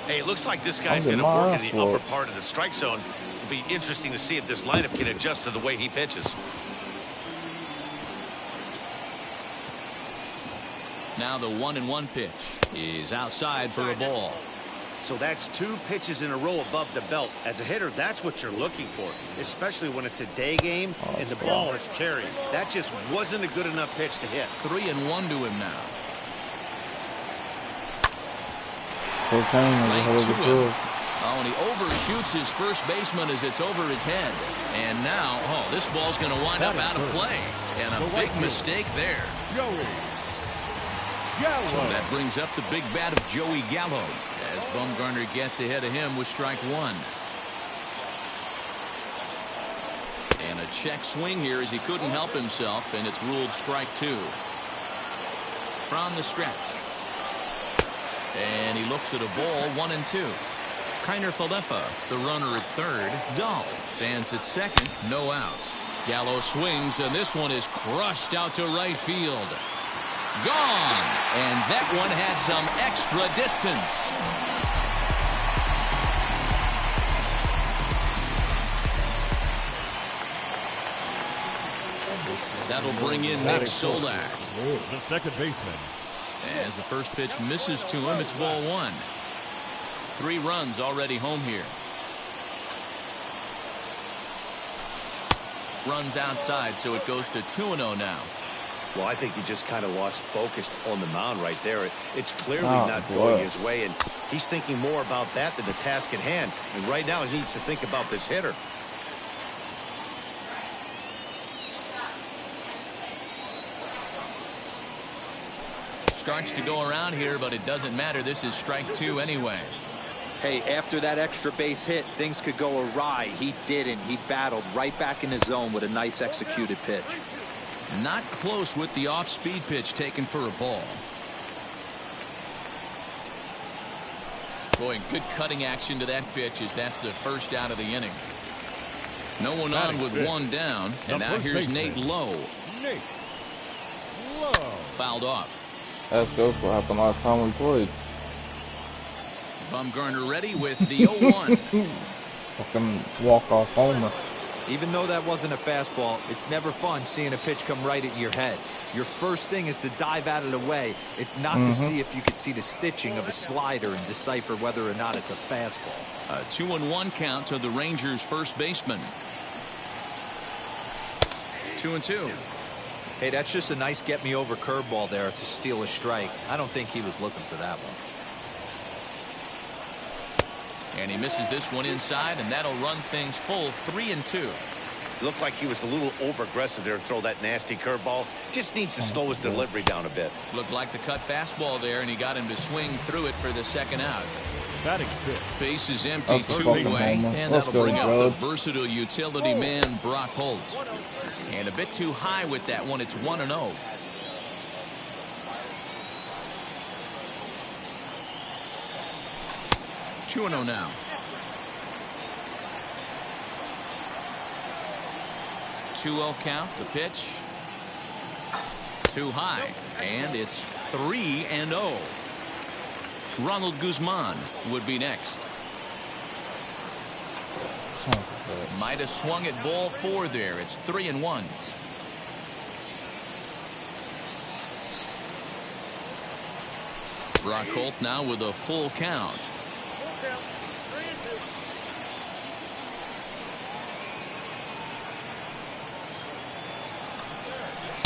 Hey, it looks like this guy's going to work in the upper part of the strike zone. It'll be interesting to see if this lineup can adjust to the way he pitches. Now the 1-1 pitch is outside for a ball. So that's 2 pitches in a row above the belt. As a hitter, that's what you're looking for, especially when it's a day game and the ball is carried. That just wasn't a good enough pitch to hit. 3-1 to him now. Oh, and he overshoots his first baseman as it's over his head. And now, this ball's going to wind up out of play. And a big mistake there. So that brings up the big bat of Joey Gallo as Bumgarner gets ahead of him with strike 1. And a check swing here as he couldn't help himself, and it's ruled strike 2. From the stretch. And he looks at a ball, 1-2. Kiner Falefa, the runner at third. Dahl stands at second, no outs. Gallo swings, and this one is crushed out to right field. Gone, and that one had some extra distance. That'll bring in Nick Solak, the second baseman. As the first pitch misses to him, it's ball 1. 3 runs already home here. Runs outside, so it goes to 2-0 now. Well, I think he just kind of lost focus on the mound right there. It's clearly not going his way, and he's thinking more about that than the task at hand. And right now he needs to think about this hitter. Starts to go around here, but it doesn't matter. This is strike 2 anyway. Hey, after that extra base hit, things could go awry. He didn't. He battled right back in his zone with a nice executed pitch. Not close with the off-speed pitch taken for a ball. Boy, good cutting action to that pitch as that's the first out of the inning. No one on with 1 down, and now here's Nate Lowe. Fouled off. Let's go for what happened last time we played. Bumgarner ready with the 0-1. Fucking walk-off homer. Even though that wasn't a fastball, it's never fun seeing a pitch come right at your head. Your first thing is to dive out of the way. It's not to see if you could see the stitching of a slider and decipher whether or not it's a fastball. A 2-1 count to the Rangers' first baseman. 2-2. Hey, that's just a nice get-me-over curveball there to steal a strike. I don't think he was looking for that one. And he misses this one inside, and that'll run things full 3-2. Looked like he was a little over-aggressive there to throw that nasty curveball. Just needs to slow his delivery down a bit. Looked like the cut fastball there, and he got him to swing through it for the second out. Batting fifth. Base is empty, 2 away, and that'll bring up the versatile utility man, Brock Holt. And a bit too high with that one. It's 1-0. 2-0 now. 2-0 count. The pitch. Too high. And it's 3-0. Ronald Guzman would be next. Might have swung at ball 4 there. It's 3-1. Brock Holt now with a full count.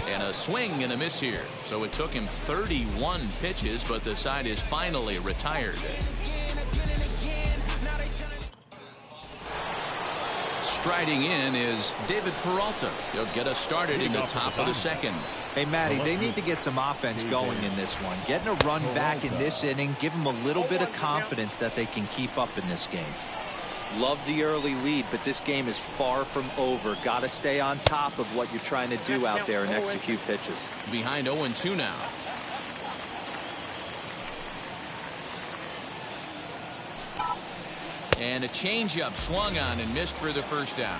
And a swing and a miss here. So it took him 31 pitches, but the side is finally retired. Striding in is David Peralta. He'll get us started in the top of the second. Hey, Matty, they need to get some offense going in this one. Getting a run back in this inning, give them a little bit of confidence that they can keep up in this game. Love the early lead, but this game is far from over. Got to stay on top of what you're trying to do out there and execute pitches. Behind 0-2 now. And a changeup swung on and missed for the first down.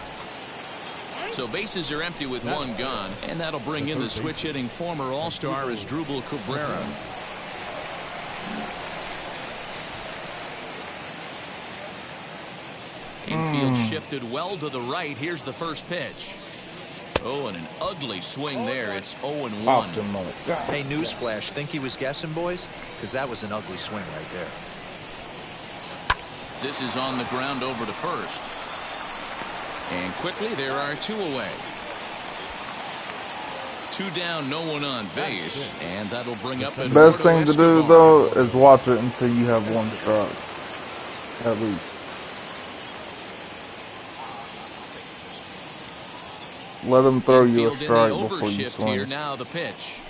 So bases are empty with 1 gone, and that'll bring in the switch hitting former All-Star Asdrubal Cabrera. Infield shifted well to the right. Here's the first pitch. Oh, and an ugly swing there. It's 0-1. Hey, newsflash. Think he was guessing, boys? Because that was an ugly swing right there. This is on the ground over to first. And quickly, there are 2 away. 2 down, no one on base. And that'll bring up Eduardo Best thing to do, Escobar. though, is watch it until you have 1 strike. At least. Let him throw you a Infield in strike the before you overshift swing. here. Now the pitch.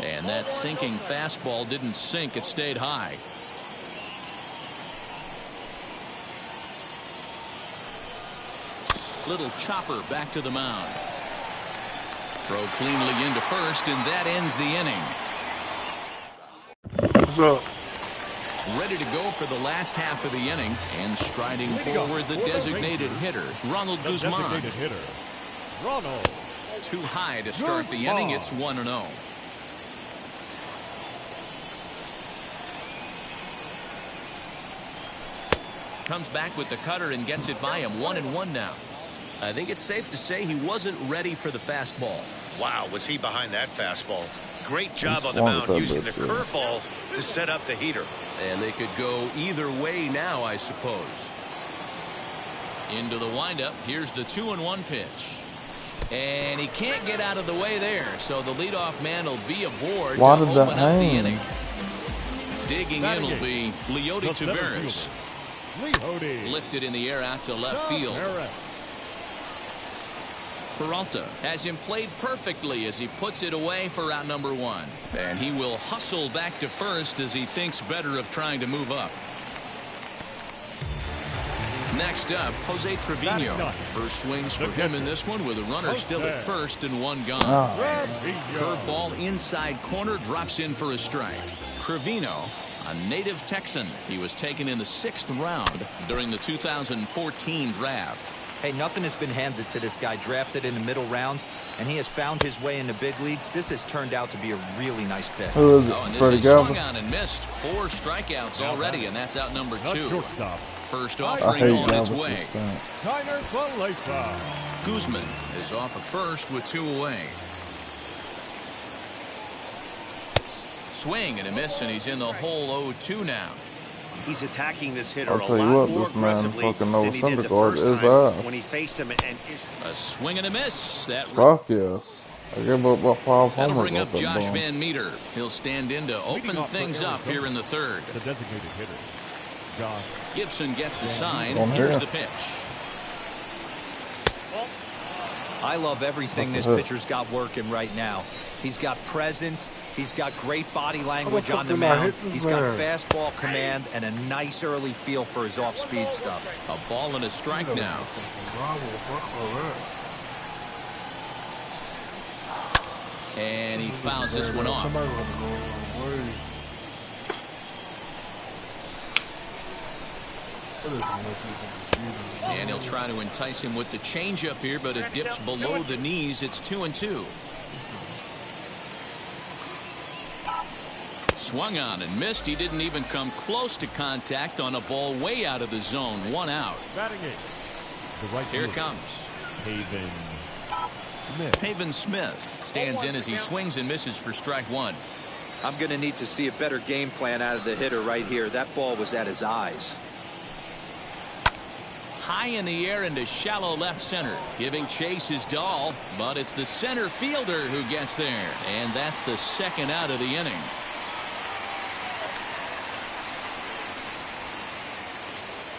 And that sinking fastball didn't sink. It stayed high. Little chopper back to the mound. Throw cleanly into first, and that ends the inning. What's up? Ready to go for the last half of the inning, and striding forward the designated hitter, Ronald Guzman. Designated hitter, Ronald. Too high to start the inning. It's 1-0. Comes back with the cutter and gets it by him. 1-1 now. I think it's safe to say he wasn't ready for the fastball. Wow, was he behind that fastball? Great job on the mound using the curveball to set up the heater. And they could go either way now, I suppose. Into the windup. Here's the 2-1 pitch. And he can't get out of the way there. So the leadoff man will be aboard to open up the inning. Digging in will be Leody Taveras. Lifted in the air out to left field. Peralta has him played perfectly as he puts it away for out number 1. And he will hustle back to first as he thinks better of trying to move up. Next up, Jose Trevino. First swings for him in this one with a runner still at first and 1 gone. Curveball inside corner drops in for a strike. Trevino, a native Texan. He was taken in the 6th round during the 2014 draft. Hey, nothing has been handed to this guy. Drafted in the middle rounds, and he has found his way in the big leagues. This has turned out to be a really nice pick. Who is it? Oh, and Freddie this is swung Galvin? on and missed. 4 strikeouts already, and that's out number 2. Shortstop. First I offering hate on its Galvis' way. stance. Tyler Paleta. Guzman is off of first with 2 away. Swing and a miss, and he's in the hole 0-2 now. He's attacking this hitter I'll a tell you lot what, more this man aggressively fucking knows than he did the Syndergaard first is time ass. when he faced him. And A swing and a miss. That Fuck yes. I give up about 5 That'll homers bring up off that Josh ball. Van Meter. He'll stand in to open off for things up Arizona. here in the 3rd. The designated hitter, Josh. Gibson gets the sign. On Here's here. the pitch. I love everything That's this a hit. pitcher's got working right now. He's got presence. He's got great body language How the on the fuck did I mound. hit this He's got man? fastball command and a nice early feel for his off-speed stuff. A ball and a strike now. And he fouls this one off. And he'll try to entice him with the changeup here, but it dips below the knees. It's 2-2. Swung on and missed. He didn't even come close to contact on a ball way out of the zone. 1 out. Batting it. The right Here it fielder, comes. Haven Smith. Haven Smith stands in as he swings and misses for strike 1. I'm going to need to see a better game plan out of the hitter right here. That ball was at his eyes. High in the air into shallow left center. Giving chase is Dahl, but it's the center fielder who gets there. And that's the 2nd out of the inning.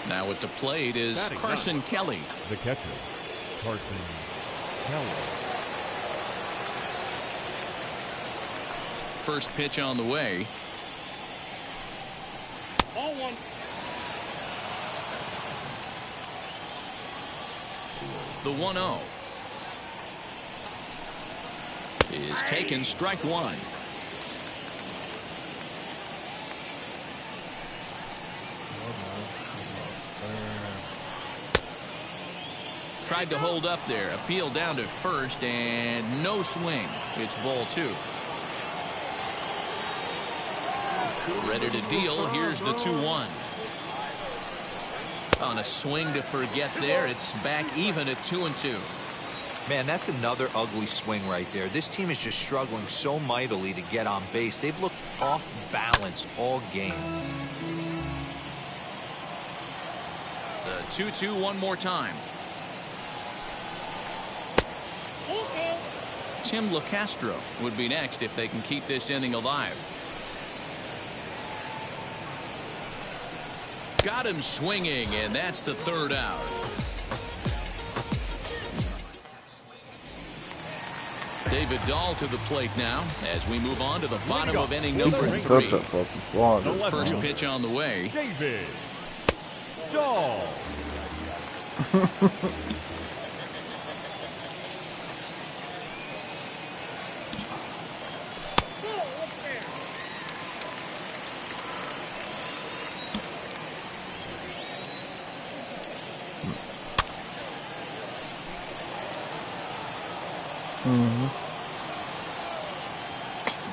Now at the plate is Batting Carson ninth. Kelly. The catcher, Carson Kelly. First pitch on the way. Ball 1. The 1-0 is taken. Strike 1. Tried to hold up there. Appeal down to first and no swing. It's ball 2. Ready to deal. Here's the 2-1. On a swing to forget there, it's back even at 2-2. Man, that's another ugly swing right there. This team is just struggling so mightily to get on base. They've looked off balance all game. The 2-2 one more time. Tim LeCastro would be next if they can keep this inning alive. Got him swinging, and that's the third out. David Dahl to the plate now as we move on to the bottom of inning number 3. First pitch on the way. David Dahl.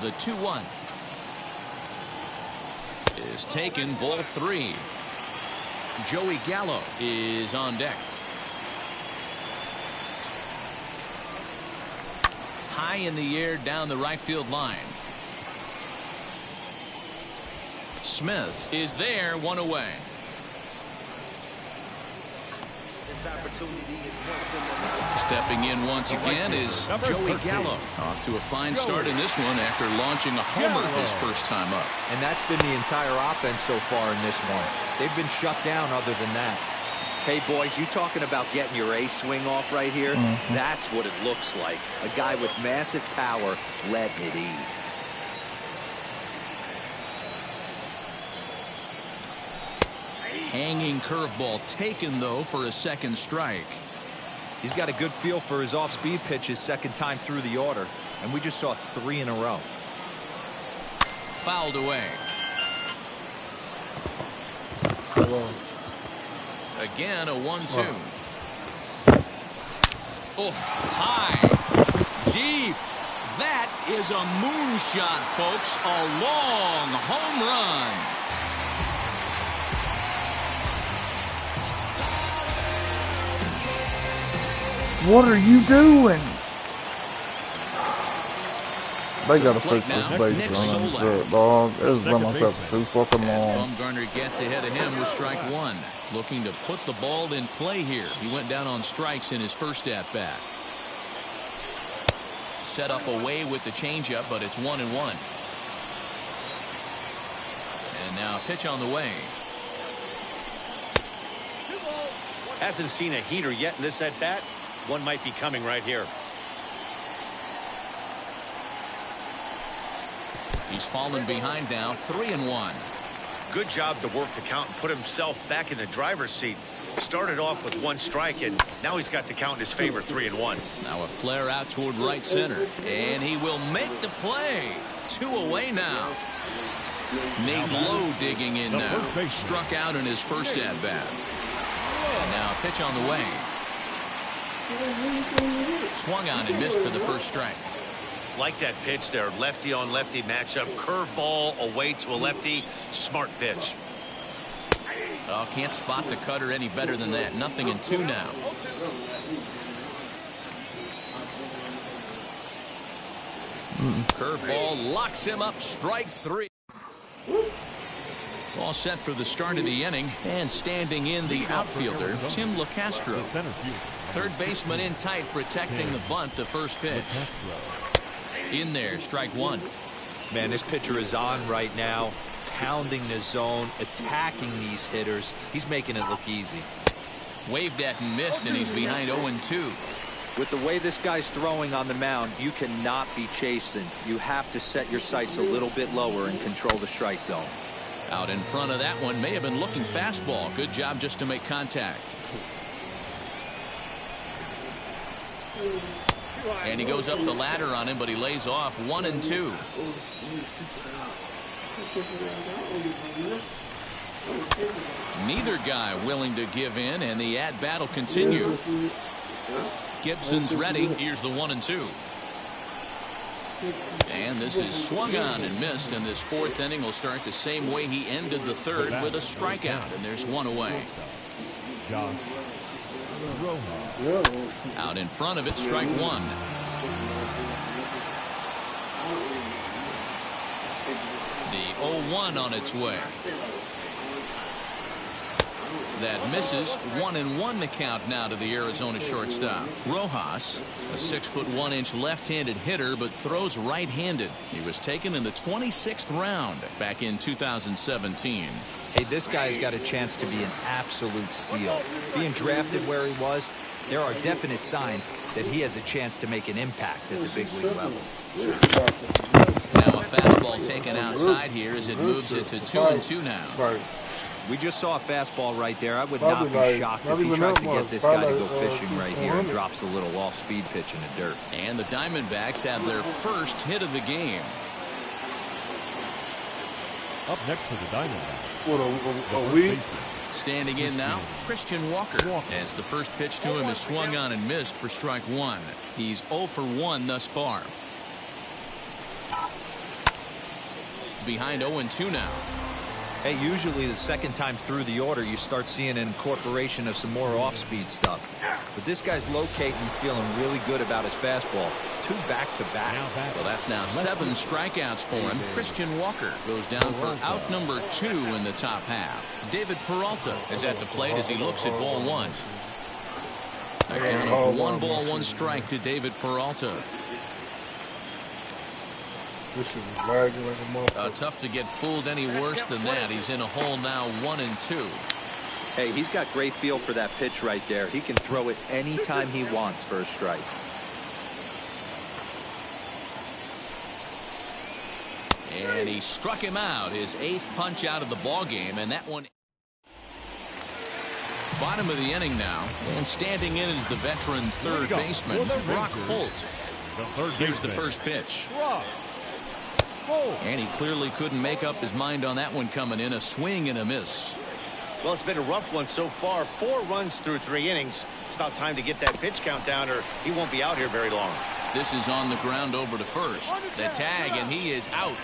The 2-1 is taken, ball 3. Joey Gallo is on deck. High in the air down the right field line. Smith is there, one away. Stepping in once again is Joey Gallo. Off to a fine start in this one after launching a homer his first time up. And that's been the entire offense so far in this one. They've been shut down other than that. Hey, boys, you talking about getting your A swing off right here? That's what it looks like. A guy with massive power letting it eat. Hanging curveball taken, though, for a second strike. He's got a good feel for his off-speed pitches second time through the order, and we just saw 3 in a row. Fouled away. Again, a 1-2. Oh, high. Deep. That is a moonshot, folks. A long home run. What are you doing? They gotta fix this base running shit, dog. This has been like that for too fucking long. Bumgarner gets ahead of him with strike 1. Looking to put the ball in play here. He went down on strikes in his first at-bat. Set up away with the changeup, but it's 1-1. And now a pitch on the way. Hasn't seen a heater yet in this at-bat. One might be coming right here. He's fallen behind now, 3-1. Good job to work the count and put himself back in the driver's seat. Started off with 1 strike, and now he's got the count in his favor, 3-1. Now a flare out toward right center, and he will make the play. 2 away now. Nate Lowe digging in now. Struck out in his first at-bat. And now a pitch on the way. Swung on and missed for the first strike. Like that pitch there, lefty on lefty matchup, curveball away to a lefty. Smart pitch. Oh, can't spot the cutter any better than that. 0-2 now. Curveball locks him up. Strike 3. All set for the start of the inning, and standing in the outfielder, Tim LeCastro. Third baseman in tight, protecting the bunt, the first pitch. In there, strike 1. Man, this pitcher is on right now, pounding the zone, attacking these hitters. He's making it look easy. Waved at and missed, and he's behind 0-2. With the way this guy's throwing on the mound, you cannot be chasing. You have to set your sights a little bit lower and control the strike zone. Out in front of that one, may have been looking fastball. Good job just to make contact. And he goes up the ladder on him, but he lays off. 1-2. Neither guy willing to give in, and the at-bat will continue. Gibson's ready. Here's the 1-2. And this is swung on and missed, and this 4th inning will start the same way he ended the 3rd with a strikeout, and there's 1 away. Josh Rojas. Out in front of it, strike one. The 0-1 on its way. That misses. 1-1 the count now to the Arizona shortstop. Rojas, a 6'1" left-handed hitter, but throws right-handed. He was taken in the 26th round back in 2017. Hey, this guy's got a chance to be an absolute steal. Being drafted where he was, there are definite signs that he has a chance to make an impact at the big league level. Now a fastball taken outside here as it moves it to 2-2 now. We just saw a fastball right there. I would not be shocked if he tries to get this guy to go fishing right here and drops a little off-speed pitch in the dirt. And the Diamondbacks have their first hit of the game. Up next for the Diamondbacks. What a week. Standing in now, Christian Walker, as the first pitch to him is swung on and missed for strike one. He's 0 for 1 thus far. Behind 0-2 now. Hey, usually the second time through the order, you start seeing an incorporation of some more off-speed stuff. But this guy's locating and feeling really good about his fastball. 2 back-to-back. Well, that's now 7 strikeouts for him. Christian Walker goes down for out number 2 in the top half. David Peralta is at the plate as he looks at ball 1. A count of 1 ball, 1 strike to David Peralta. This shit is lagging like a motherfucker. Tough to get fooled any worse than that. He's in a hole now, 1-2. Hey, he's got great feel for that pitch right there. He can throw it anytime he wants for a strike. And he struck him out, his 8th punch out of the ball game, and that one. Bottom of the inning now, and standing in is the veteran third baseman, Brock Holt. Here's the first pitch. And he clearly couldn't make up his mind on that one coming in. A swing and a miss. Well, it's been a rough one so far. 4 runs through 3 innings. It's about time to get that pitch count down or he won't be out here very long. This is on the ground over to first. The tag, and he is out.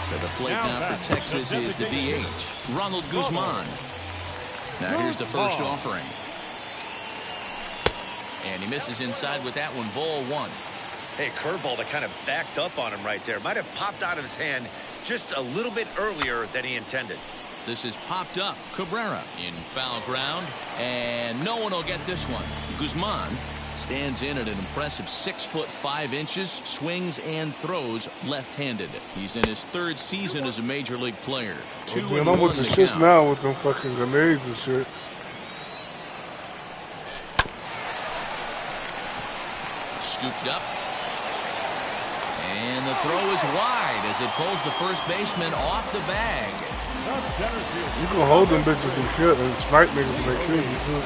To the plate now for Texas is the DH, Ronald Guzman. Now here's the first offering. And he misses inside with that one, ball 1. Hey, curveball that kind of backed up on him right there. Might have popped out of his hand just a little bit earlier than he intended. This is popped up. Cabrera in foul ground, and no one will get this one. Guzman stands in at an impressive 6'5", swings and throws left-handed. He's in his 3rd season as a major league player. 2-1 I'm with the shits now with them fucking grenades and shit. Scooped up. And the throw is wide as it pulls the first baseman off the bag. You can hold them bitches and kill and snipe niggas and they kill you too.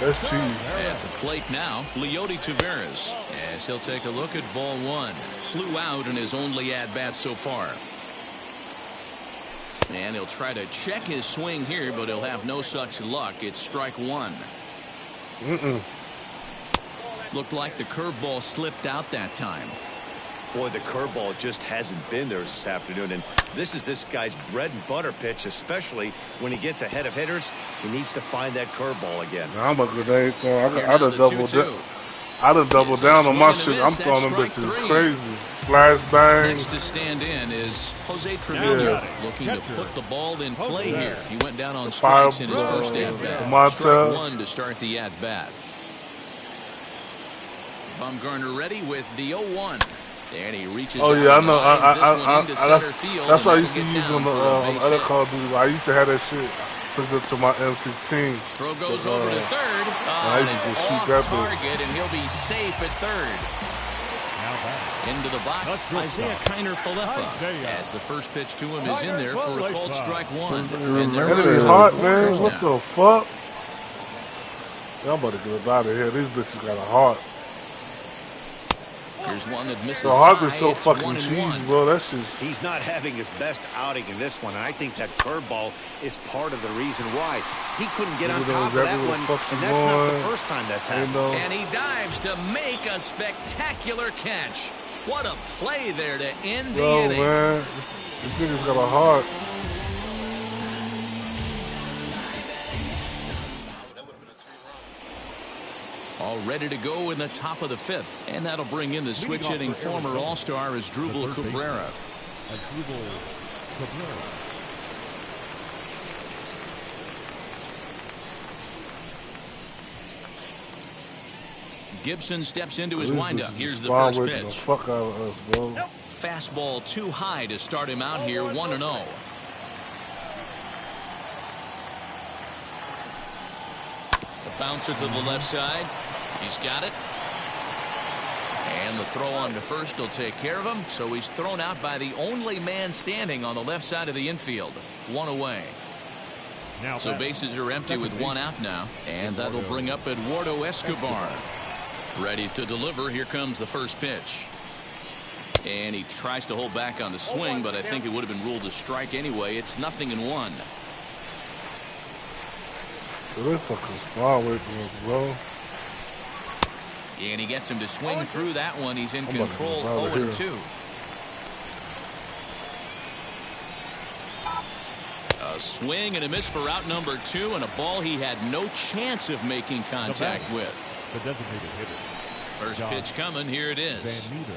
That's cheese. At the plate now, Leody Taveras, as he'll take a look at ball 1. Flew out in his only at-bat so far. And he'll try to check his swing here, but he'll have no such luck. It's strike 1. Looked like the curveball slipped out that time. Boy, the curveball just hasn't been there this afternoon, and this is this guy's bread and butter pitch, especially when he gets ahead of hitters. He needs to find that curveball again. I'm a grenade thrower. I'd have doubled down on my shit. I'm throwing them bitches crazy. Flash bang. Next to stand in is Jose Trevino, looking to put the ball in play here. He went down on strikes in his first at-bat. Strike 1 to start the at-bat. Bumgarner ready with the 0-1. And he reaches I know. That's why I used to use on the other Call of Duty. I used to have that shit hooked up to my M16. Throw goes over to third. I used to shoot that target, and he'll be safe at third. Into the box, Isaiah Kiner Falefa, as the first pitch to him is in there for a called strike 1. And it's hot, man. What the fuck? Y'all about to get out of here. These bitches got a heart. Here's one that misses. The heart is so fucking cheesy, bro. That's just. He's not having his best outing in this one, and I think that curveball is part of the reason why. He couldn't get on top of that one, and that's not the first time that's happened. And he dives to make a spectacular catch. What a play there to end the inning. Man, this nigga's got a heart. All ready to go in the top of the 5th. And that'll bring in the switch hitting former All-Star Asdrubal Cabrera. Asdrubal Cabrera. Gibson steps into his windup. Here's the first pitch. The fuck out of us, bro. Fastball too high to start him out here 1-0. The bouncer to the left side. He's got it. And the throw on to first will take care of him. So he's thrown out by the only man standing on the left side of the infield. 1 away. So bases are empty with 1 out now. And that'll bring up Eduardo Escobar. Ready to deliver. Here comes the first pitch. And he tries to hold back on the swing, but I think it would have been ruled a strike anyway. It's 0-1. They fucking spawn away from us, bro. And he gets him to swing through that one. He's in control. 0-2. A swing and a miss for out number 2, and a ball he had no chance of making contact with. The designated hitter. First pitch coming. Here it is. Van Meter.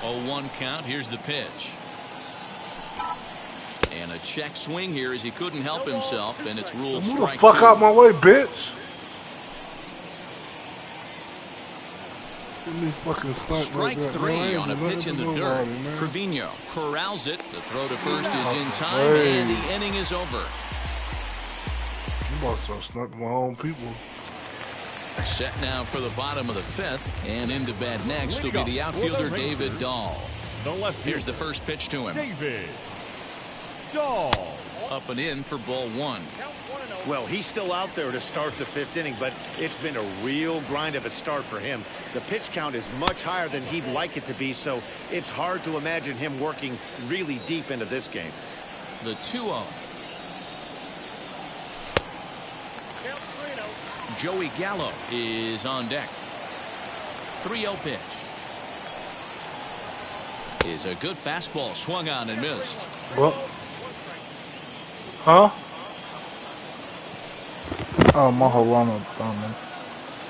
Oh, 1 count. Here's the pitch. And a check swing here as he couldn't help himself, and it's ruled strike 2. Fuck out my way, bitch. Strike 3 on a pitch in the dirt. Trevino corrals it. The throw to first is in time, and the inning is over. You must have snuck my own people. Set now for the bottom of the 5th, and into bat next will be the outfielder David Dahl. Here's the first pitch to him. David Dahl. Up and in for ball 1. Well, he's still out there to start the 5th inning, but it's been a real grind of a start for him. The pitch count is much higher than he'd like it to be, so it's hard to imagine him working really deep into this game. The 2-0. Joey Gallo is on deck. 3-0 pitch. Is a good fastball swung on and missed. What? Huh? Oh, my Harana thumbing.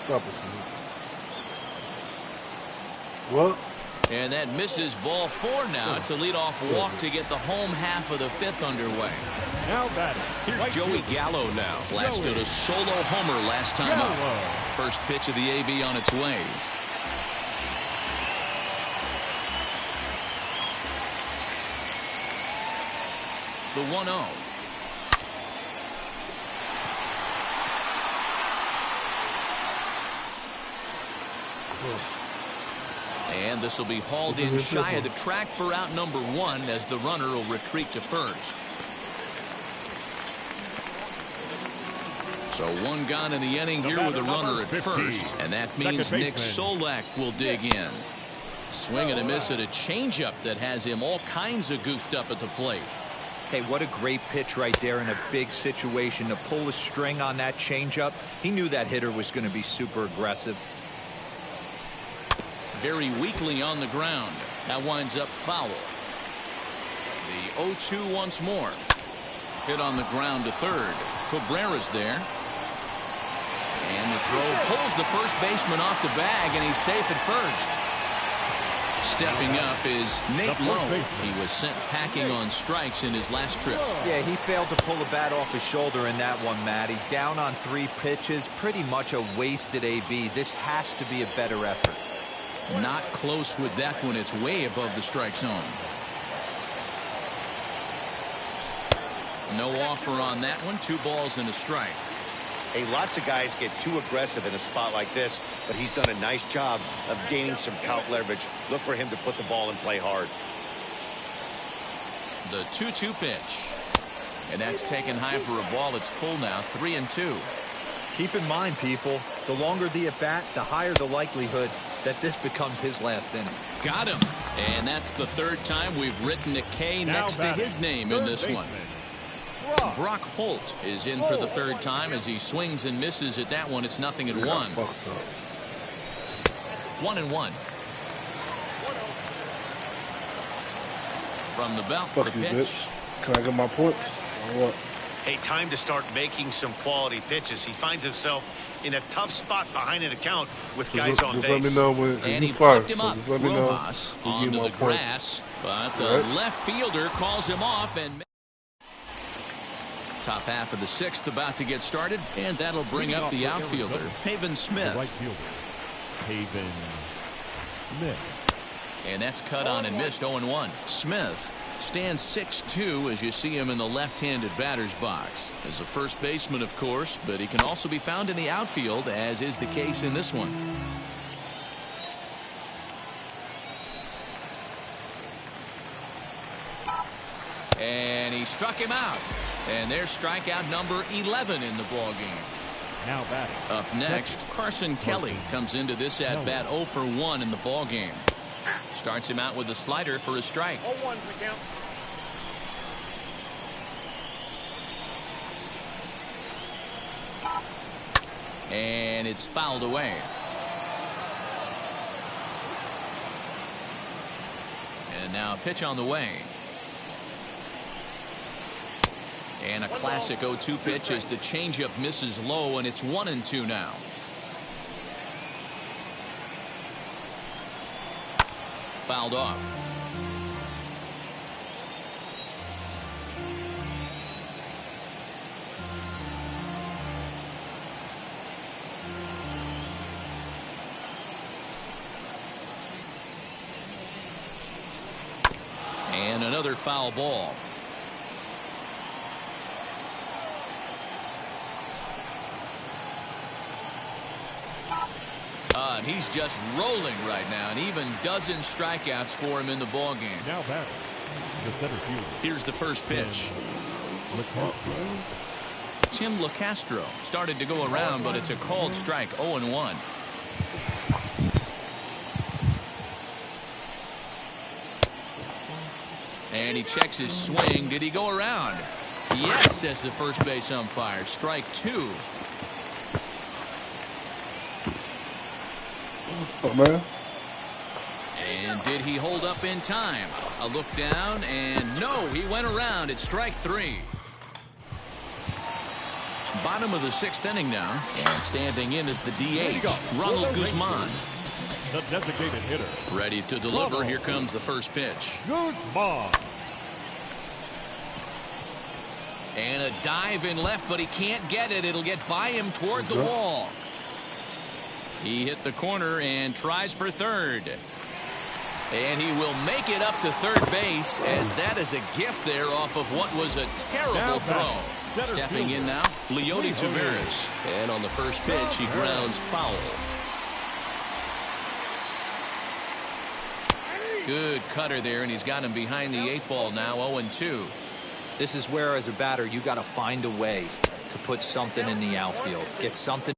Stop it. What? And that misses ball 4 now. It's a leadoff walk to get the home half of the 5th underway. Now batting. Here's Joey Gallo now. Blasted a solo homer last time up. First pitch of the AB on its way. The 1-0. And this will be hauled in shy of the track for out number 1 as the runner will retreat to first. So 1 gone in the inning here with a runner at first. And that means Nick Solak will dig in. Swing and a miss at a changeup that has him all kinds of goofed up at the plate. Hey, what a great pitch right there in a big situation to pull a string on that changeup. He knew that hitter was going to be super aggressive. Very weakly on the ground. That winds up foul. The 0-2 once more. Hit on the ground to third. Cabrera's there. And the throw pulls the first baseman off the bag, and he's safe at first. Stepping up is Nate Lowe. He was sent packing on strikes in his last trip. Yeah, he failed to pull the bat off his shoulder in that one, Matty. Down on 3 pitches. Pretty much a wasted AB. This has to be a better effort. Not close with that one. It's way above the strike zone. No offer on that one. 2 balls and a strike. Hey, lots of guys get too aggressive in a spot like this, but he's done a nice job of gaining some count leverage. Look for him to put the ball in play hard. The 2-2 pitch. And that's taken high for a ball. It's full now. 3-2. Keep in mind, people, the longer the at-bat, the higher the likelihood that this becomes his last inning. Got him. And that's the 3rd time we've written a K next to his name in this one. Brock Holt is in for the 3rd time as he swings and misses at that one. It's 0-1. 1-1. From the belt, the pitch. Can I get my point? Or what? Hey, time to start making some quality pitches. He finds himself in a tough spot behind an account with guys on base. Let me know when and he fire. popped him up. Rojas onto the grass, but the left fielder calls him off. And top half of the sixth about to get started, and that'll bring up the outfielder, Pavin Smith. The right fielder, Pavin Smith. And that's cut on and missed. 0-1. Smith stands 6'2" as you see him in the left-handed batter's box. As a first baseman, of course, but he can also be found in the outfield, as is the case in this one. And he struck him out. And there's strikeout number 11 in the ballgame. Now batting. Up next, Carson Kelly comes into this at-bat 0 for 1 in the ballgame. Starts him out with a slider for a strike. 0-1 the count. And it's fouled away. And now a pitch on the way. And a classic 0-2 pitch as the changeup misses low, and it's 1-2 now. Fouled off. And another foul ball. And he's just rolling right now, and even dozen strikeouts for him in the ballgame. Now batting, the center fielder. Here's the first pitch. Tim LeCastro started to go around, but it's a called strike. 0-1. And he checks his swing. Did he go around? Yes, says the first base umpire. Strike 2. Oh, man. And did he hold up in time? A look down, and no, he went around. It's strike 3. Bottom of the 6th inning now, and standing in is the DH, Ronald Guzman. The designated hitter. Ready to deliver. Here comes the first pitch. Guzman. And a dive in left, but he can't get it. It'll get by him toward the wall. He hit the corner and tries for third. And he will make it up to third base, as that is a gift there off of what was a terrible throw. Stepping in now, Leody Taveras. And on the first pitch, he grounds foul. Good cutter there, and he's got him behind the 8 ball now. 0-2. This is where, as a batter, you got to find a way to put something in the outfield. Get something.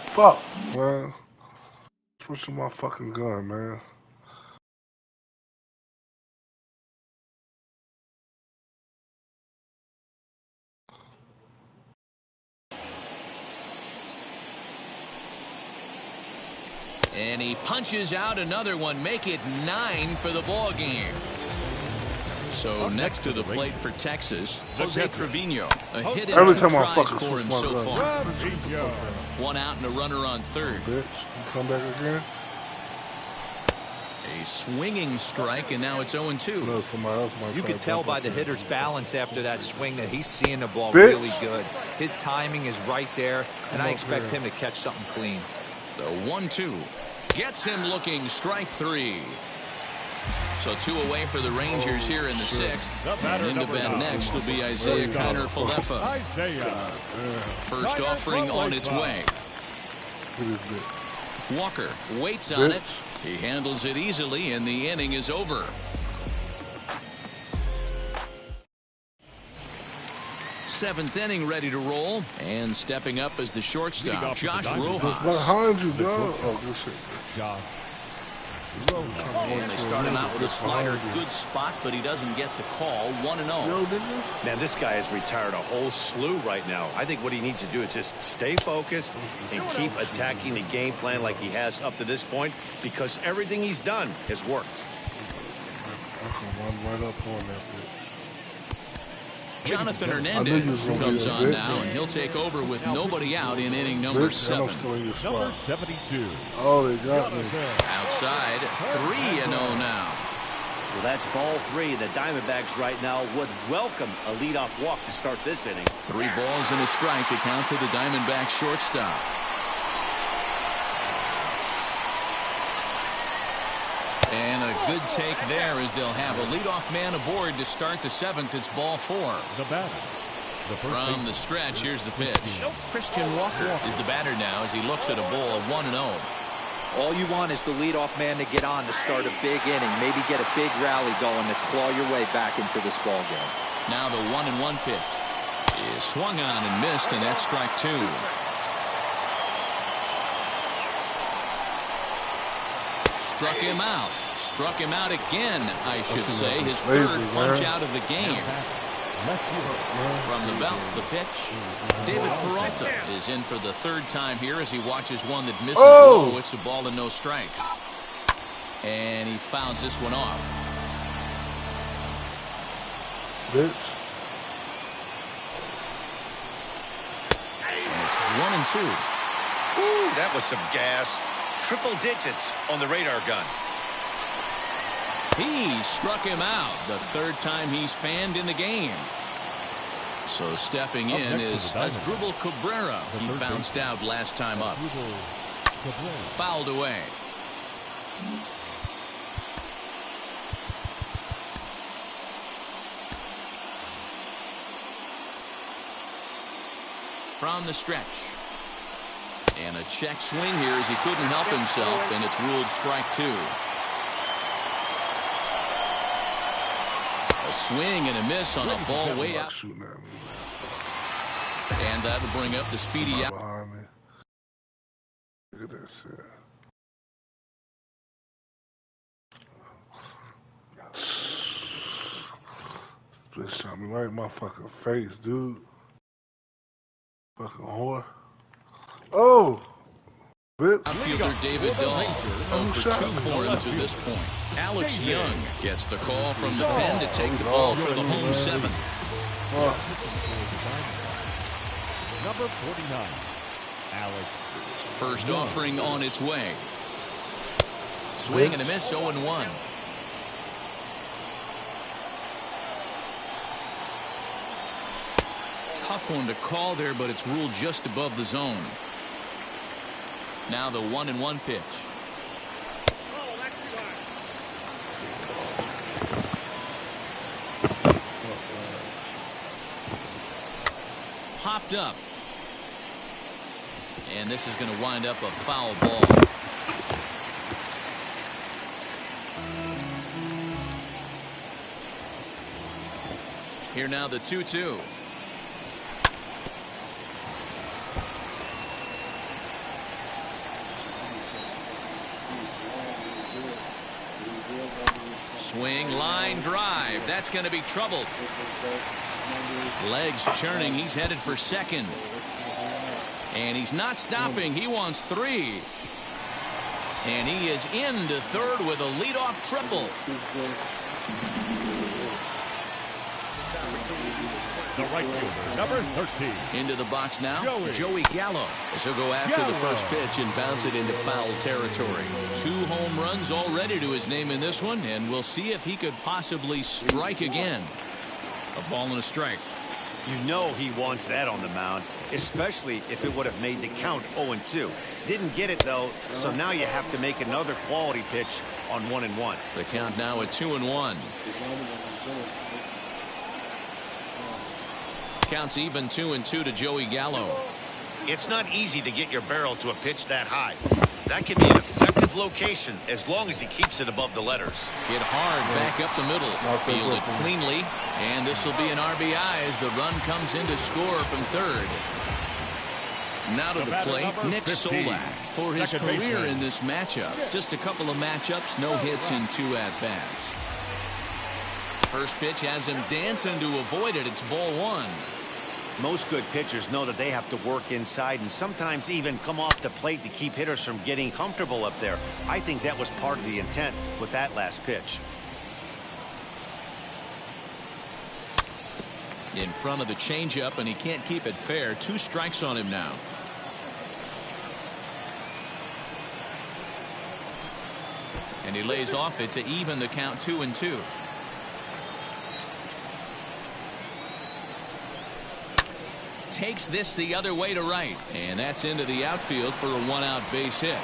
Fuck, man. Switching my fucking gun, man. And he punches out another one. Make it 9 for the ball game. So next to the plate for Texas, Jose Trevino. A hit and 2 tries for him so far. 1 out and a runner on third. Bitch, you come back again. A swinging strike, and now it's 0-2. No, somebody else might. You could tell by the hitter's balance after that swing that he's seeing the ball Bitch. really good. His timing is right there, and I expect him to catch something clean. The 1-2 gets him looking. Strike 3. So 2 away for the Rangers here in the 6th. And into bat next will be Isaiah Kiner-Falefa. First offering on its way. Walker waits on it. He handles it easily, and the inning is over. 7th inning ready to roll, and stepping up as the shortstop, Josh Rojas. Behind you, dog. Oh, good shit. Josh And they start him out with a slider. Good spot, but he doesn't get the call. 1-0. Man, this guy has retired a whole slew right now. I think what he needs to do is just stay focused and keep attacking the game plan like he has up to this point, because everything he's done has worked. Jonathan Hernandez comes on now, and he'll take over with nobody out in inning number 7. Number 72. Oh, they got me. Outside, 3-0 now. Well, that's ball 3. The Diamondbacks right now would welcome a leadoff walk to start this inning. 3 balls and a strike to count to the Diamondbacks shortstop. And a good take there, as they'll have a leadoff man aboard to start the 7th. It's ball 4. The batter. From the stretch, here's the pitch. Christian Walker is the batter now as he looks at a ball 1-0. All you want is the leadoff man to get on to start a big inning, maybe get a big rally going to claw your way back into this ball game. Now the 1-1 pitch is swung on and missed, and that's strike 2. Struck him out. Struck him out again, I should say. His 3rd punch out of the game. From the belt, the pitch. David Peralta is in for the 3rd time here as he watches one that misses low. It's a ball and no strikes. And he fouls this one off. Bitch. And it's 1-2. Ooh, that was some gas. Triple digits on the radar gun. He struck him out. The 3rd time he's fanned in the game. So stepping in is Asdrubal Cabrera. He bounced out last time up. Fouled away. From the stretch. And a check swing here as he couldn't help himself, and it's ruled strike 2. A swing and a miss on a ball way out. And that'll bring up the speedy out. Behind me. Look at that shit. This bitch shot me right in my fucking face, dude. Fucking whore. Oh! Bitch. Outfielder David Dahl, 0 for 2 for him to this point. Alex Young gets the call from the pen to take the ball for the home 7th. Number 49. Alex. First offering on its way. Swing and a miss, 0-1. Tough one to call there, but it's ruled just above the zone. Now the 1-1 pitch. Popped up. And this is going to wind up a foul ball. Here now the 2-2. Swing, line drive. That's going to be troubled. Legs churning. He's headed for 2nd. And he's not stopping. He wants 3. And he is into 3rd with a leadoff triple. The right fielder, number 13. Into the box now, Joey Gallo. As he'll go after the first pitch and bounce it into foul territory. 2 home runs already to his name in this one, and we'll see if he could possibly strike again. A ball and a strike. You know he wants that on the mound, especially if it would have made the count 0-2. Didn't get it, though, so now you have to make another quality pitch on 1-1. The count now at 2-1. Counts even 2-2 to Joey Gallo. It's not easy to get your barrel to a pitch that high. That can be an effective location as long as he keeps it above the letters. Hit hard back up the middle. Fielded cleanly. And this will be an RBI as the run comes in to score from 3rd. Now to the plate, Nick 15. Solak for his Second career baseman. in this matchup. Just a couple of matchups, no hits in 2 at-bats. First pitch has him dancing to avoid it. It's ball 1. Most good pitchers know that they have to work inside and sometimes even come off the plate to keep hitters from getting comfortable up there. I think that was part of the intent with that last pitch. In front of the changeup, and he can't keep it fair. 2 strikes on him now. And he lays off it to even the count 2-2. Takes this the other way to right, and that's into the outfield for a 1-out base hit.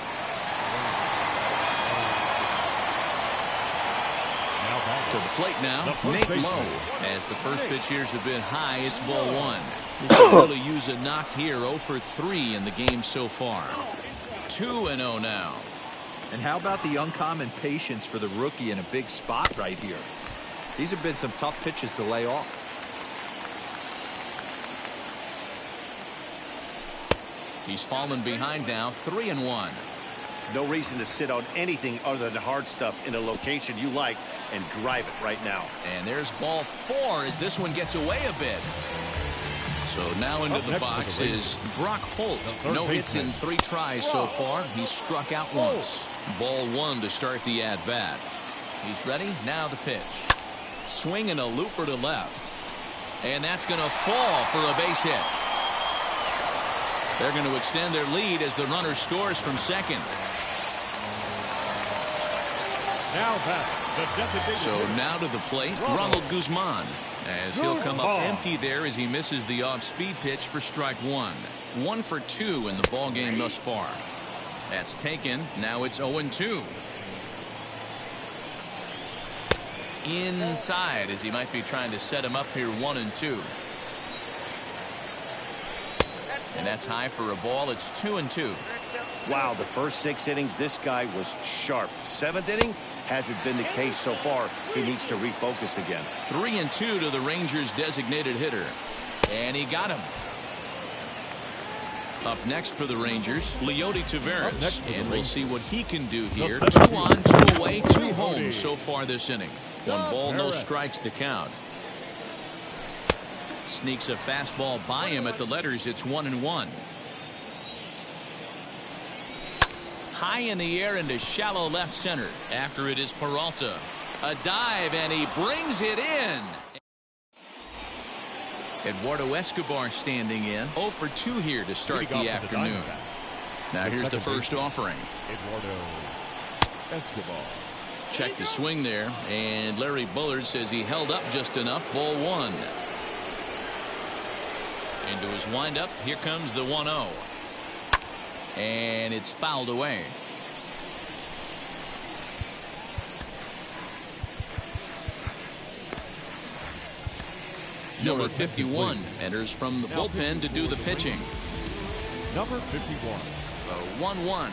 To the plate now, Nate Lowe. As the first pitch here's a bit high, it's ball 1. He can really use a knock here. 0 for 3 in the game so far. 2-0 now. And how about the uncommon patience for the rookie in a big spot right here? These have been some tough pitches to lay off. He's fallen behind now, 3-1. No reason to sit on anything other than hard stuff in a location you like and drive it right now. And there's ball 4 as this one gets away a bit. So now into the box is Brock Holt. No hits in 3 tries so far. He's struck out once. Ball 1 to start the at-bat. He's ready. Now the pitch. Swinging a looper to left. And that's going to fall for a base hit. They're going to extend their lead as the runner scores from second. Now back, the designated So hitter. now to the plate, Ronald Guzman, as he'll come up empty there as he misses the off-speed pitch for strike 1. 1 for 2 in the ball game thus far. That's taken. Now it's 0-2. Inside as he might be trying to set him up here 1-2. And that's high for a ball. It's 2-2. Wow, the first 6 innings, this guy was sharp. 7th inning hasn't been the case so far. He needs to refocus again. 3-2 to the Rangers' designated hitter. And he got him. Up next for the Rangers, Leody Taveras. And we'll see what he can do here. 2 on, 2 away, 2 home so far this inning. 1 ball, no strikes to count. Sneaks a fastball by him at the letters. It's 1-1. High in the air into shallow left center. After it is Peralta. A dive, and he brings it in. Eduardo Escobar standing in. 0 for 2 here to start the afternoon. Now here's the first offering. Eduardo Escobar. Check the swing there, and Larry Bullard says he held up just enough. Ball 1. Into his windup, here comes the 1-0. And it's fouled away. Number 51 enters from the bullpen to do the pitching. Number 51. The 1-1.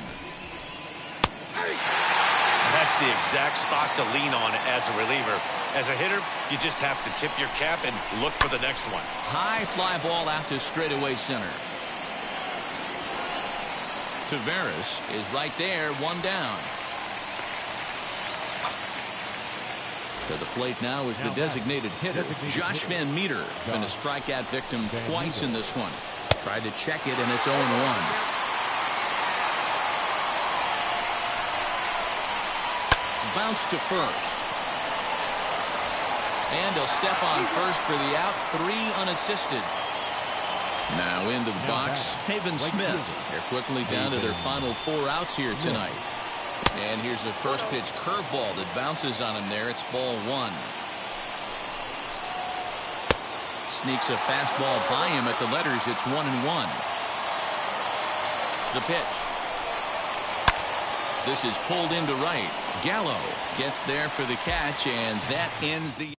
That's the exact spot to lean on as a reliever. As a hitter, you just have to tip your cap and look for the next one. High fly ball out to straightaway center. Taveras is right there, 1 down. To the plate now is the designated hitter, Josh Van Meter. Been a strikeout victim twice in this one. Tried to check it, and it's 0-1. Bounce to first. And he'll step on first for the out. 3 unassisted. Now into the box, Haven Smith. They're quickly down to their final 4 outs here tonight. And here's a first pitch curveball that bounces on him there. It's ball 1. Sneaks a fastball by him at the letters. It's 1-1. The pitch. This is pulled into right. Gallo gets there for the catch, and that ends the.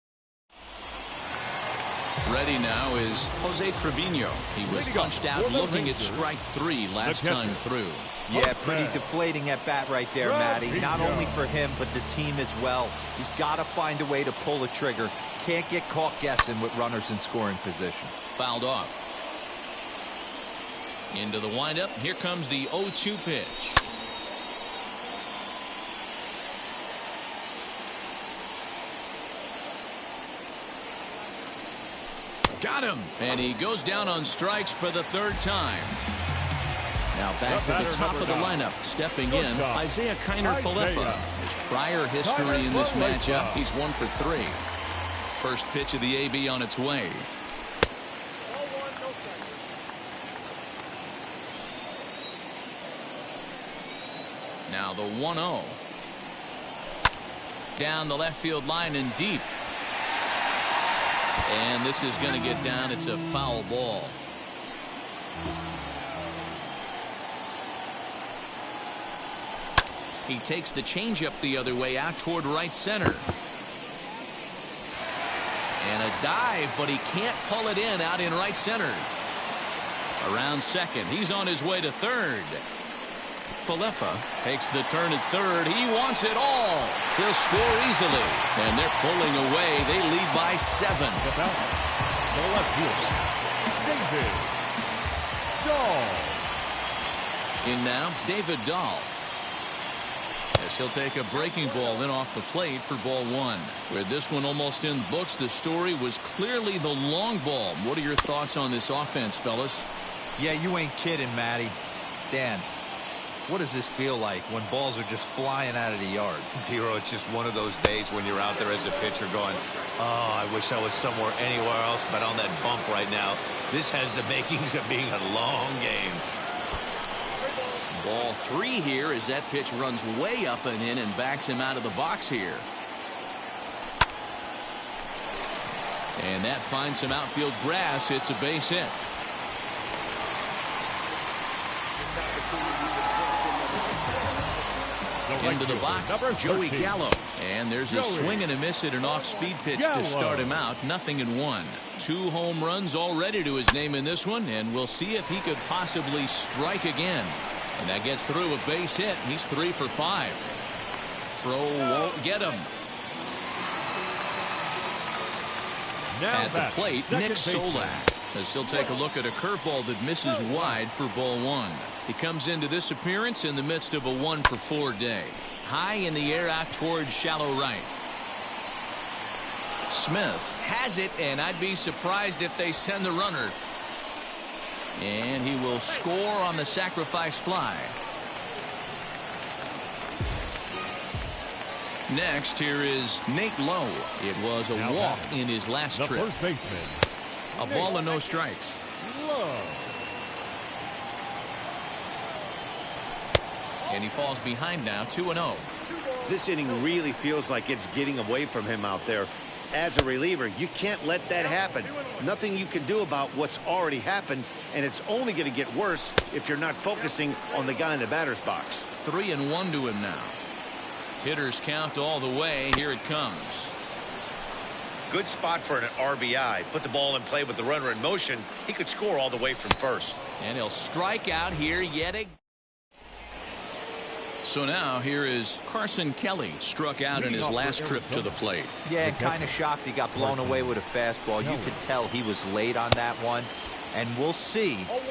Ready now is Jose Trevino. He was punched out looking at strike 3 last time through. Yeah, pretty deflating at bat right there, Matty. Not only for him, but the team as well. He's got to find a way to pull a trigger. Can't get caught guessing with runners in scoring position. Fouled off. Into the windup. Here comes the 0-2 pitch. Got him. And he goes down on strikes for the third time. Now back to the top of the lineup. Stepping in, Isaiah Kiner-Falefa. His prior history in this matchup, he's 1 for 3. First pitch of the AB on its way. Now the 1-0. Down the left field line and deep. And this is going to get down. It's a foul ball. He takes the changeup the other way out toward right center. And a dive, but he can't pull it in out in right center. Around second. He's on his way to third. Falefa takes the turn at third. He wants it all. He'll score easily. And they're pulling away. They lead by 7. The left fielder, David Dahl. In now, David Dahl. As he'll take a breaking ball in off the plate for ball 1. With this one almost in the books, the story was clearly the long ball. What are your thoughts on this offense, fellas? Yeah, you ain't kidding, Matty. Dan, what does this feel like when balls are just flying out of the yard? Hero, it's just one of those days when you're out there as a pitcher going, oh, I wish I was somewhere anywhere else but on that bump right now. This has the makings of being a long game. Ball 3 here as that pitch runs way up and in and backs him out of the box here. And that finds some outfield grass. It's a base hit. Into the box, Joey Gallo. And there's a swing and a miss at an off-speed pitch to start him out. 0-1. 2 home runs already to his name in this one, and we'll see if he could possibly strike again. And that gets through a base hit. He's 3 for 5. Throw won't get him. Now at the plate, Nick Solak. As he'll take a look at a curveball that misses wide for ball 1. He comes into this appearance in the midst of a 1 for 4 day. High in the air out towards shallow right. Smith has it, and I'd be surprised if they send the runner. And he will score on the sacrifice fly. Next, here is Nate Lowe. It was a walk in his last trip. First baseman. A ball and no strikes. Lowe. And he falls behind now, 2-0. This inning really feels like it's getting away from him out there. As a reliever, you can't let that happen. Nothing you can do about what's already happened, and it's only going to get worse if you're not focusing on the guy in the batter's box. 3-1 to him now. Hitters count all the way. Here it comes. Good spot for an RBI. Put the ball in play with the runner in motion. He could score all the way from first. And he'll strike out here yet again. So now here is Carson Kelly, struck out in his last trip to the plate. Yeah, kind of shocked he got blown away with a fastball. You could tell he was late on that one. And we'll see